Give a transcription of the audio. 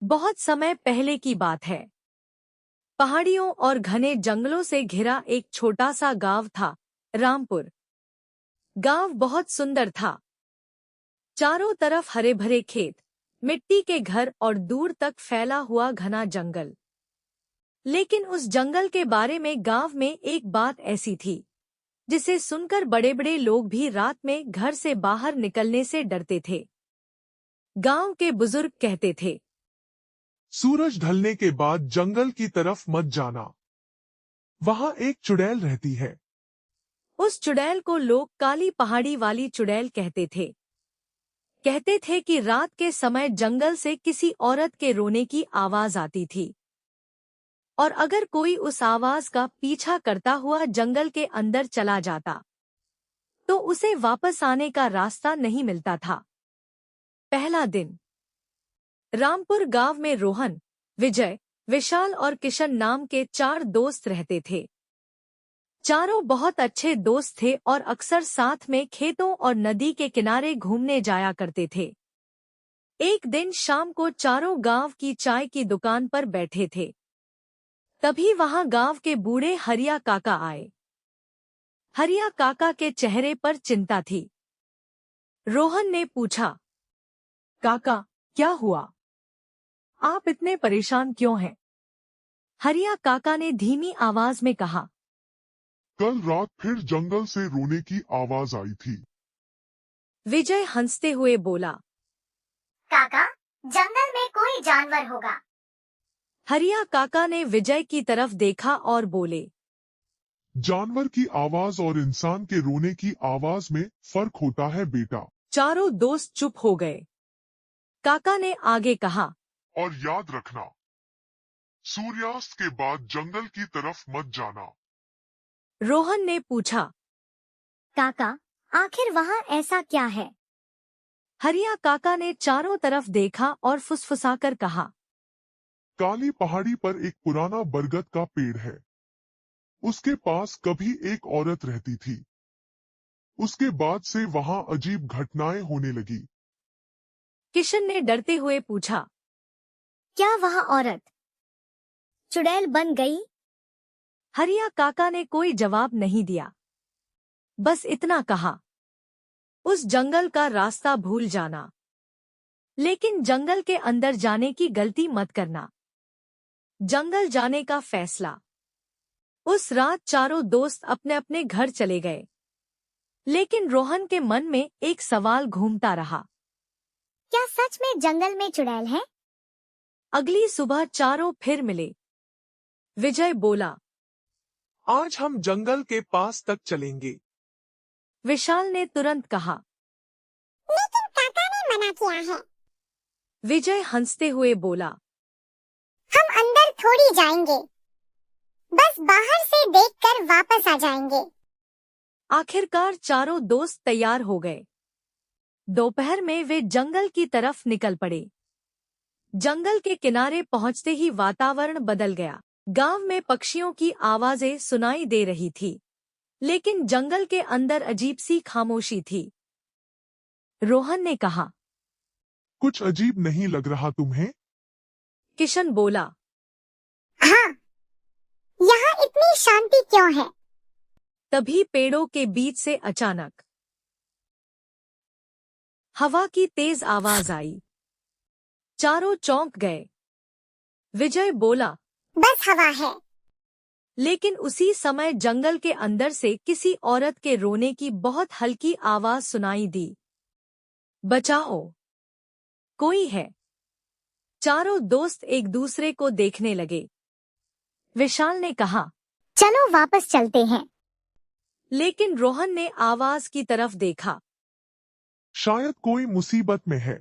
बहुत समय पहले की बात है। पहाड़ियों और घने जंगलों से घिरा एक छोटा सा गांव था, रामपुर। गांव बहुत सुंदर था। चारों तरफ हरे भरे खेत, मिट्टी के घर और दूर तक फैला हुआ घना जंगल। लेकिन उस जंगल के बारे में गांव में एक बात ऐसी थी जिसे सुनकर बड़े बड़े लोग भी रात में घर से बाहर निकलने से डरते थे। गांव के बुजुर्ग कहते थे, सूरज ढलने के बाद जंगल की तरफ मत जाना। वहां एक चुड़ैल रहती है। उस चुड़ैल को लोग काली पहाड़ी वाली चुड़ैल कहते थे। कहते थे कि रात के समय जंगल से किसी औरत के रोने की आवाज आती थी, और अगर कोई उस आवाज का पीछा करता हुआ जंगल के अंदर चला जाता तो उसे वापस आने का रास्ता नहीं मिलता था। पहला दिन। रामपुर गांव में रोहन, विजय, विशाल और किशन नाम के 4 दोस्त रहते थे। चारों बहुत अच्छे दोस्त थे और अक्सर साथ में खेतों और नदी के किनारे घूमने जाया करते थे। एक दिन शाम को चारों गांव की चाय की दुकान पर बैठे थे। तभी वहां गांव के बूढ़े हरिया काका आए। हरिया काका के चेहरे पर चिंता थी। रोहन ने पूछा, काका, क्या हुआ? आप इतने परेशान क्यों हैं? हरिया काका ने धीमी आवाज में कहा, कल रात फिर जंगल से रोने की आवाज आई थी। विजय हंसते हुए बोला, काका, जंगल में कोई जानवर होगा। हरिया काका ने विजय की तरफ देखा और बोले, जानवर की आवाज और इंसान के रोने की आवाज में फर्क होता है बेटा। चारों दोस्त चुप हो गए। काका ने आगे कहा, और याद रखना, सूर्यास्त के बाद जंगल की तरफ मत जाना। रोहन ने पूछा, काका, आखिर वहाँ ऐसा क्या है? हरिया काका ने चारों तरफ देखा और फुसफुसाकर कहा, काली पहाड़ी पर एक पुराना बरगद का पेड़ है। उसके पास कभी एक औरत रहती थी। उसके बाद से वहां अजीब घटनाएं होने लगी। किशन ने डरते हुए पूछा, क्या वह औरत चुड़ैल बन गई? हरिया काका ने कोई जवाब नहीं दिया। बस इतना कहा, उस जंगल का रास्ता भूल जाना, लेकिन जंगल के अंदर जाने की गलती मत करना। जंगल जाने का फैसला। उस रात चारों दोस्त अपने अपने घर चले गए। लेकिन रोहन के मन में एक सवाल घूमता रहा, क्या सच में जंगल में चुड़ैल है? अगली सुबह चारों फिर मिले। विजय बोला, आज हम जंगल के पास तक चलेंगे। विशाल ने तुरंत कहा, लेकिन काका ने मना किया है। विजय हंसते हुए बोला, हम अंदर थोड़ी जाएंगे, बस बाहर से देखकर वापस आ जाएंगे। आखिरकार चारों दोस्त तैयार हो गए। दोपहर में वे जंगल की तरफ निकल पड़े। जंगल के किनारे पहुंचते ही वातावरण बदल गया। गांव में पक्षियों की आवाजें सुनाई दे रही थी, लेकिन जंगल के अंदर अजीब सी खामोशी थी। रोहन ने कहा, कुछ अजीब नहीं लग रहा तुम्हें? किशन बोला, हाँ, यहाँ इतनी शांति क्यों है? तभी पेड़ों के बीच से अचानक हवा की तेज आवाज आई। चारों चौंक गए। विजय बोला, बस हवा है। लेकिन उसी समय जंगल के अंदर से किसी औरत के रोने की बहुत हल्की आवाज सुनाई दी। बचाओ, कोई है। चारों दोस्त एक दूसरे को देखने लगे। विशाल ने कहा, चलो वापस चलते हैं। लेकिन रोहन ने आवाज की तरफ देखा। शायद कोई मुसीबत में है।